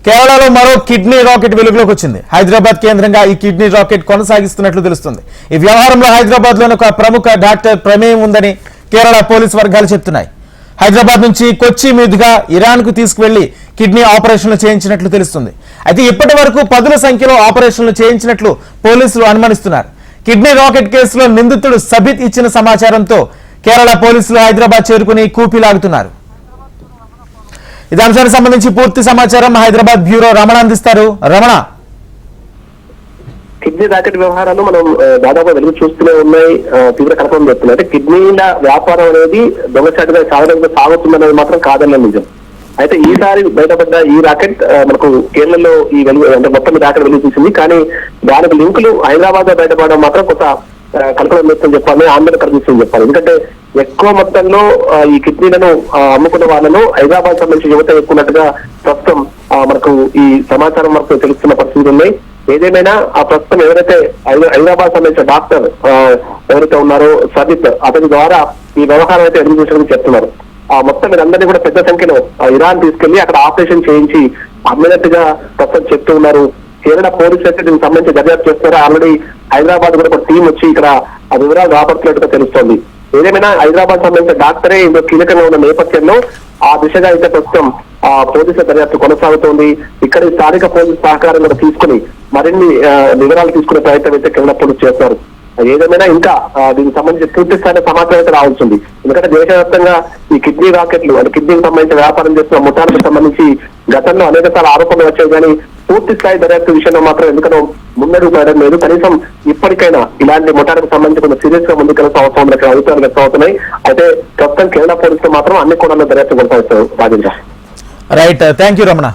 కేరళలో మరో kidney racket వెలుగులోకి వచ్చింది. హైదరాబాద్ కేంద్రంగా ఈ కిడ్నీ రాకెట్ కొనసాగిస్తున్నట్లు తెలుస్తుంది. ఈ వ్యవహారంలో హైదరాబాద్ లోని ఒక ప్రముఖ డాక్టర్ ప్రమేయం ఉందని కేరళ పోలీసు వర్గాలు చెప్తున్నాయి. హైదరాబాద్ నుంచి కొచ్చి మీదుగా ఇరాన్ కు తీసుకువెళ్లి కిడ్నీ ఆపరేషన్లు చేయించినట్లు తెలుస్తుంది. అయితే ఇప్పటి వరకు పదుల సంఖ్యలో ఆపరేషన్లు చేయించినట్లు పోలీసులు అనుమానిస్తున్నారు. కిడ్నీ రాకెట్ కేసులో నిందితుడు సబిత్ ఇచ్చిన సమాచారంతో కేరళ పోలీసులు హైదరాబాద్ చేరుకుని కూపీలాగుతున్నారు. ఇదే అంశానికి సంబంధించి పూర్తి సమాచారం హైదరాబాద్ బ్యూరో రమణ అందిస్తారు. రమణ, కిడ్నీ రాకెట్ వ్యవహారాలు మనం దాదాపు వెలుగు చూస్తూనే ఉన్నాయి, తీవ్ర కలకలం చెప్తున్నాయి. అంటే కిడ్నీల వ్యాపారం అనేది దొంగచాటుగా సాగుతుందనేది మాత్రం కాదన్న నిజం. అయితే ఈసారి బయటపడ్డ ఈ రాకెట్ మనకు కేరళలో ఈ వెలుగు అంటే మొత్తం రాకెట్ వెలుగు చూసింది. కానీ దానికి లింకులు హైదరాబాద్ లో బయటపడడం మాత్రం కొత్త కలకలం చేస్తుందని చెప్పాలి, ఆందోళన కలిగిస్తుందని చెప్పాలి. ఎందుకంటే ఎక్కువ మొత్తంలో ఈ కిడ్నీలను అమ్ముకున్న వాళ్ళను హైదరాబాద్ సంబంధించి యువత ఎక్కున్నట్టుగా ప్రస్తుతం మనకు ఈ సమాచారం మనకు తెలుస్తున్న పరిస్థితులు ఉన్నాయి. ఏదేమైనా ఆ ప్రస్తుతం ఎవరైతే హైదరాబాద్ సంబంధించిన డాక్టర్ ఎవరైతే ఉన్నారో సబిత్, అతని ద్వారా ఈ వ్యవహారం అయితే ఎదురు చూసారని చెప్తున్నారు. మొత్తం మీరందరినీ కూడా పెద్ద సంఖ్యలో ఇరాన్ తీసుకెళ్లి అక్కడ ఆపరేషన్ చేయించి అమ్మినట్టుగా ప్రస్తుతం చెప్తూ ఉన్నారు. కేరళ పోలీసులు అయితే దీనికి సంబంధించి దర్యాప్తు చేస్తున్నారు. ఆల్రెడీ హైదరాబాద్ కూడా ఒక టీం వచ్చి ఇక్కడ ఆ వివరాలు రాబడుతున్నట్టుగా తెలుస్తోంది. ఏదేమైనా హైదరాబాద్ సంబంధించిన డాక్టరే ఇందులో కీలకంగా ఉన్న నేపథ్యంలో ఆ దిశగా అయితే ప్రస్తుతం పోలీసుల దర్యాప్తు కొనసాగుతోంది. ఇక్కడ స్థానిక పోలీసు సహకారం కూడా తీసుకుని మరిన్ని వివరాలు తీసుకునే ప్రయత్నం అయితే కేరళ పోలీసు చేస్తున్నారు. ఏదేమైనా ఇంకా దీనికి సంబంధించి పూర్తి స్థాయి సమాచారం అయితే రావాల్సింది. ఎందుకంటే దేశవ్యాప్తంగా ఈ కిడ్నీ రాకెట్లు అంటే కిడ్నీకి సంబంధించిన వ్యాపారం చేస్తున్న ముఠాలకు సంబంధించి గతంలో అనేక సార్లు ఆరోపణలు వచ్చాయి. కానీ పూర్తి స్థాయి దర్యాప్తు విషయంలో మాత్రం ఎందుకనో ముందడుగు పడడం లేదు. కనీసం ఇప్పటికైనా ఇలాంటి ముఠాలకు సంబంధించి కొంచెం సీరియస్ గా ముందుకెళ్తా అవసరం అభిప్రాయాలు వ్యక్తం అవుతున్నాయి. అయితే ప్రస్తుతం కేరళ పోలీసులు మాత్రం అన్ని కోణాల్లో దర్యాప్తు కొనసాగిస్తారు. Rajendra, right, thank you Ramana.